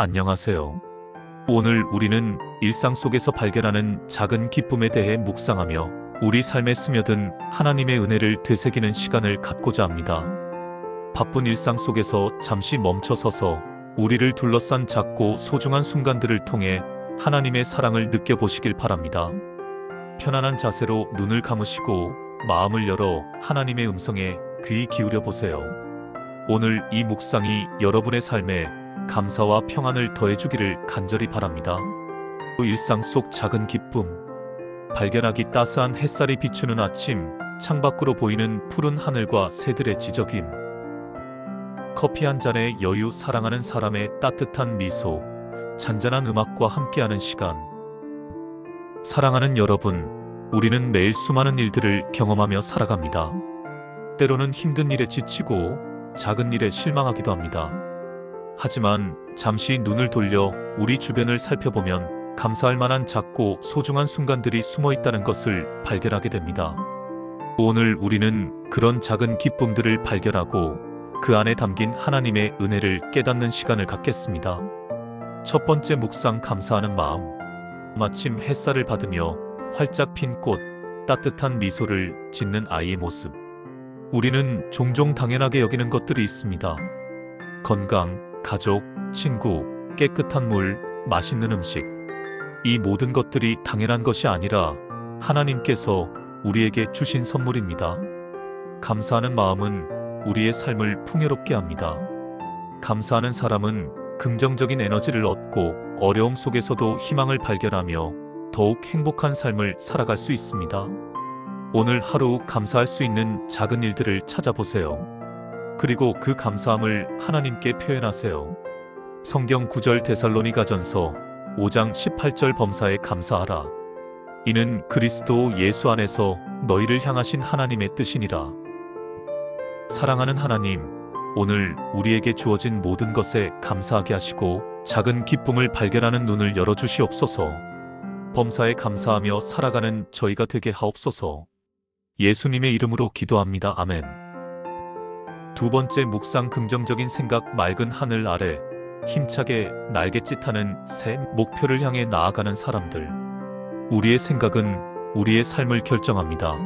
안녕하세요. 오늘 우리는 일상 속에서 발견하는 작은 기쁨에 대해 묵상하며 우리 삶에 스며든 하나님의 은혜를 되새기는 시간을 갖고자 합니다. 바쁜 일상 속에서 잠시 멈춰서서 우리를 둘러싼 작고 소중한 순간들을 통해 하나님의 사랑을 느껴보시길 바랍니다. 편안한 자세로 눈을 감으시고 마음을 열어 하나님의 음성에 귀 기울여 보세요. 오늘 이 묵상이 여러분의 삶에 감사와 평안을 더해주기를 간절히 바랍니다. 일상 속 작은 기쁨, 발견하기 따스한 햇살이 비추는 아침, 창밖으로 보이는 푸른 하늘과 새들의 지저귐, 커피 한 잔의 여유, 사랑하는 사람의 따뜻한 미소, 잔잔한 음악과 함께하는 시간. 사랑하는 여러분, 우리는 매일 수많은 일들을 경험하며 살아갑니다. 때로는 힘든 일에 지치고 작은 일에 실망하기도 합니다. 하지만 잠시 눈을 돌려 우리 주변을 살펴보면 감사할 만한 작고 소중한 순간들이 숨어 있다는 것을 발견하게 됩니다. 오늘 우리는 그런 작은 기쁨들을 발견하고 그 안에 담긴 하나님의 은혜를 깨닫는 시간을 갖겠습니다. 첫 번째 묵상, 감사하는 마음. 마침 햇살을 받으며 활짝 핀 꽃, 따뜻한 미소를 짓는 아이의 모습. 우리는 종종 당연하게 여기는 것들이 있습니다. 건강, 가족, 친구, 깨끗한 물, 맛있는 음식. 이 모든 것들이 당연한 것이 아니라 하나님께서 우리에게 주신 선물입니다. 감사하는 마음은 우리의 삶을 풍요롭게 합니다. 감사하는 사람은 긍정적인 에너지를 얻고 어려움 속에서도 희망을 발견하며 더욱 행복한 삶을 살아갈 수 있습니다. 오늘 하루 감사할 수 있는 작은 일들을 찾아보세요. 그리고 그 감사함을 하나님께 표현하세요. 성경 구절 데살로니가전서 5장 18절 범사에 감사하라. 이는 그리스도 예수 안에서 너희를 향하신 하나님의 뜻이니라. 사랑하는 하나님, 오늘 우리에게 주어진 모든 것에 감사하게 하시고 작은 기쁨을 발견하는 눈을 열어주시옵소서. 범사에 감사하며 살아가는 저희가 되게 하옵소서. 예수님의 이름으로 기도합니다. 아멘. 두 번째 묵상, 긍정적인 생각. 맑은 하늘 아래 힘차게 날갯짓하는 새, 목표를 향해 나아가는 사람들. 우리의 생각은 우리의 삶을 결정합니다.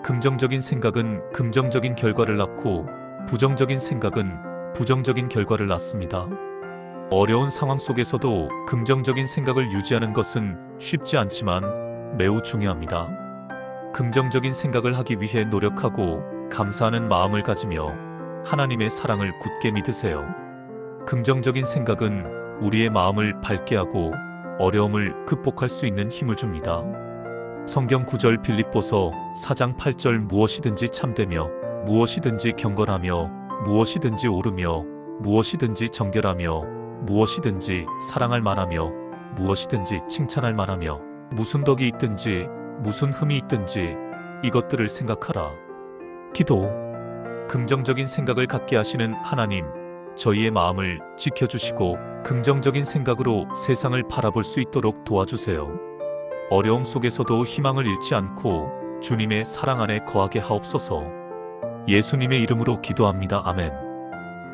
긍정적인 생각은 긍정적인 결과를 낳고 부정적인 생각은 부정적인 결과를 낳습니다. 어려운 상황 속에서도 긍정적인 생각을 유지하는 것은 쉽지 않지만 매우 중요합니다. 긍정적인 생각을 하기 위해 노력하고 감사하는 마음을 가지며 하나님의 사랑을 굳게 믿으세요. 긍정적인 생각은 우리의 마음을 밝게 하고 어려움을 극복할 수 있는 힘을 줍니다. 성경 구절 빌립보서 4장 8절 무엇이든지 참되며 무엇이든지 경건하며 무엇이든지 옳으며 무엇이든지 정결하며 무엇이든지 사랑할 만하며 무엇이든지 칭찬할 만하며 무슨 덕이 있든지 무슨 흠이 있든지 이것들을 생각하라. 기도. 긍정적인 생각을 갖게 하시는 하나님, 저희의 마음을 지켜주시고 긍정적인 생각으로 세상을 바라볼 수 있도록 도와주세요. 어려움 속에서도 희망을 잃지 않고 주님의 사랑 안에 거하게 하옵소서. 예수님의 이름으로 기도합니다. 아멘.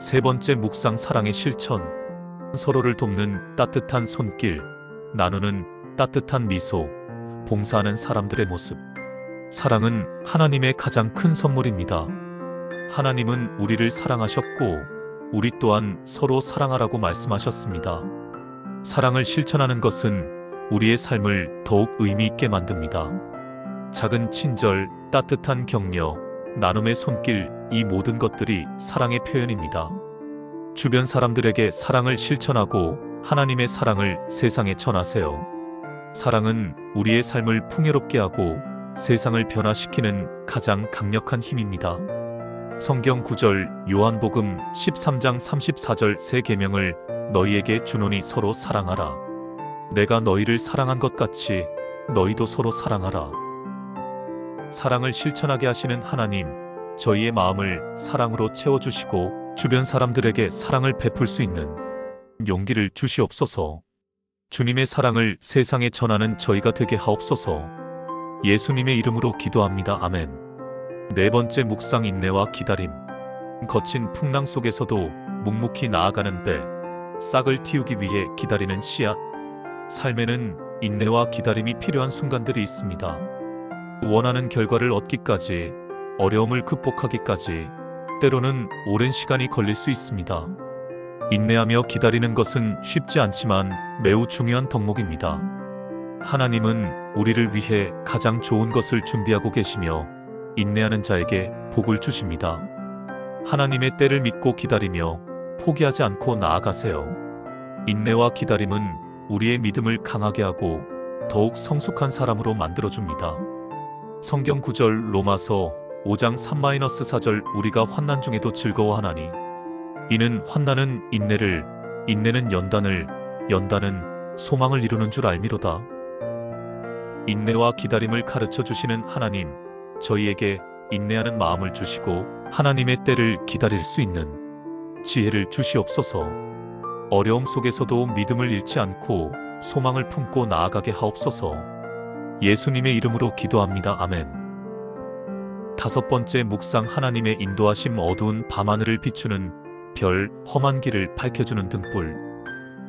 세 번째 묵상, 사랑의 실천. 서로를 돕는 따뜻한 손길, 나누는 따뜻한 미소, 봉사하는 사람들의 모습. 사랑은 하나님의 가장 큰 선물입니다. 하나님은 우리를 사랑하셨고 우리 또한 서로 사랑하라고 말씀하셨습니다. 사랑을 실천하는 것은 우리의 삶을 더욱 의미 있게 만듭니다. 작은 친절, 따뜻한 격려, 나눔의 손길, 이 모든 것들이 사랑의 표현입니다. 주변 사람들에게 사랑을 실천하고 하나님의 사랑을 세상에 전하세요. 사랑은 우리의 삶을 풍요롭게 하고 세상을 변화시키는 가장 강력한 힘입니다. 성경 구절 요한복음 13장 34절 새 계명을 너희에게 주노니 서로 사랑하라. 내가 너희를 사랑한 것 같이 너희도 서로 사랑하라. 사랑을 실천하게 하시는 하나님, 저희의 마음을 사랑으로 채워주시고 주변 사람들에게 사랑을 베풀 수 있는 용기를 주시옵소서. 주님의 사랑을 세상에 전하는 저희가 되게 하옵소서. 예수님의 이름으로 기도합니다. 아멘. 네 번째 묵상, 인내와 기다림. 거친 풍랑 속에서도 묵묵히 나아가는 배, 싹을 틔우기 위해 기다리는 씨앗. 삶에는 인내와 기다림이 필요한 순간들이 있습니다. 원하는 결과를 얻기까지, 어려움을 극복하기까지, 때로는 오랜 시간이 걸릴 수 있습니다. 인내하며 기다리는 것은 쉽지 않지만 매우 중요한 덕목입니다. 하나님은 우리를 위해 가장 좋은 것을 준비하고 계시며 인내하는 자에게 복을 주십니다. 하나님의 때를 믿고 기다리며 포기하지 않고 나아가세요. 인내와 기다림은 우리의 믿음을 강하게 하고 더욱 성숙한 사람으로 만들어줍니다. 성경 구절 로마서 5장 3-4절 우리가 환난 중에도 즐거워하나니 이는 환난은 인내를, 인내는 연단을, 연단은 소망을 이루는 줄 알미로다. 인내와 기다림을 가르쳐 주시는 하나님, 저희에게 인내하는 마음을 주시고 하나님의 때를 기다릴 수 있는 지혜를 주시옵소서. 어려움 속에서도 믿음을 잃지 않고 소망을 품고 나아가게 하옵소서. 예수님의 이름으로 기도합니다. 아멘. 5번째 묵상. 하나님의 인도하심. 어두운 밤하늘을 비추는 별, 험한 길을 밝혀주는 등불.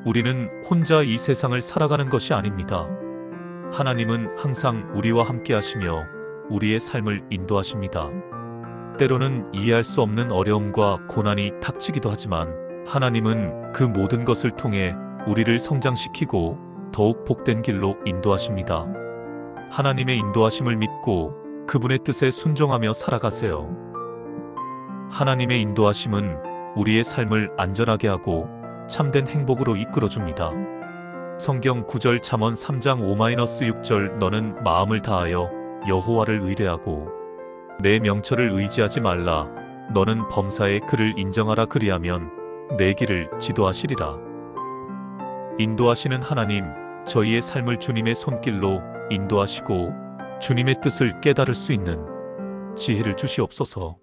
우리는 혼자 이 세상을 살아가는 것이 아닙니다. 하나님은 항상 우리와 함께 하시며 우리의 삶을 인도하십니다. 때로는 이해할 수 없는 어려움과 고난이 닥치기도 하지만 하나님은 그 모든 것을 통해 우리를 성장시키고 더욱 복된 길로 인도하십니다. 하나님의 인도하심을 믿고 그분의 뜻에 순종하며 살아가세요. 하나님의 인도하심은 우리의 삶을 안전하게 하고 참된 행복으로 이끌어줍니다. 성경 구절 잠언 3장 5-6절 너는 마음을 다하여 여호와를 의뢰하고 내 명철을 의지하지 말라. 너는 범사에 그를 인정하라. 그리하면 내 길을 지도하시리라. 인도하시는 하나님, 저희의 삶을 주님의 손길로 인도하시고 주님의 뜻을 깨달을 수 있는 지혜를 주시옵소서.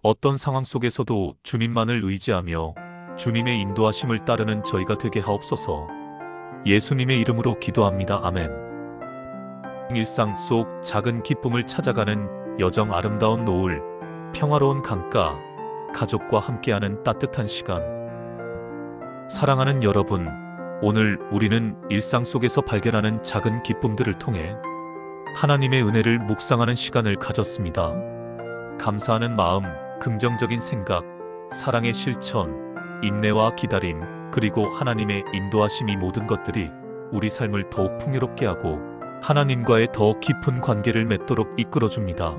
어떤 상황 속에서도 주님만을 의지하며 주님의 인도하심을 따르는 저희가 되게 하옵소서. 예수님의 이름으로 기도합니다. 아멘. 일상 속 작은 기쁨을 찾아가는 여정. 아름다운 노을, 평화로운 강가, 가족과 함께하는 따뜻한 시간. 사랑하는 여러분, 오늘 우리는 일상 속에서 발견하는 작은 기쁨들을 통해 하나님의 은혜를 묵상하는 시간을 가졌습니다. 감사하는 마음, 긍정적인 생각, 사랑의 실천, 인내와 기다림, 그리고 하나님의 인도하심이 모든 것들이 우리 삶을 더욱 풍요롭게 하고 하나님과의 더 깊은 관계를 맺도록 이끌어줍니다.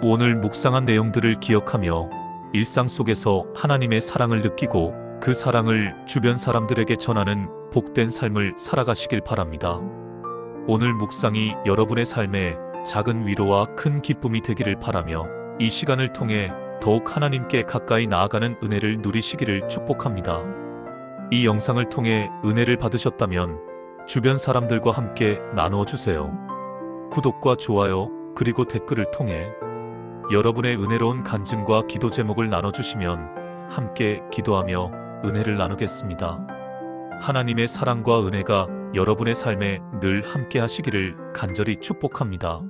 오늘 묵상한 내용들을 기억하며 일상 속에서 하나님의 사랑을 느끼고 그 사랑을 주변 사람들에게 전하는 복된 삶을 살아가시길 바랍니다. 오늘 묵상이 여러분의 삶에 작은 위로와 큰 기쁨이 되기를 바라며 이 시간을 통해 더욱 하나님께 가까이 나아가는 은혜를 누리시기를 축복합니다. 이 영상을 통해 은혜를 받으셨다면 주변 사람들과 함께 나누어 주세요. 구독과 좋아요 그리고 댓글을 통해 여러분의 은혜로운 간증과 기도 제목을 나눠주시면 함께 기도하며 은혜를 나누겠습니다. 하나님의 사랑과 은혜가 여러분의 삶에 늘 함께 하시기를 간절히 축복합니다.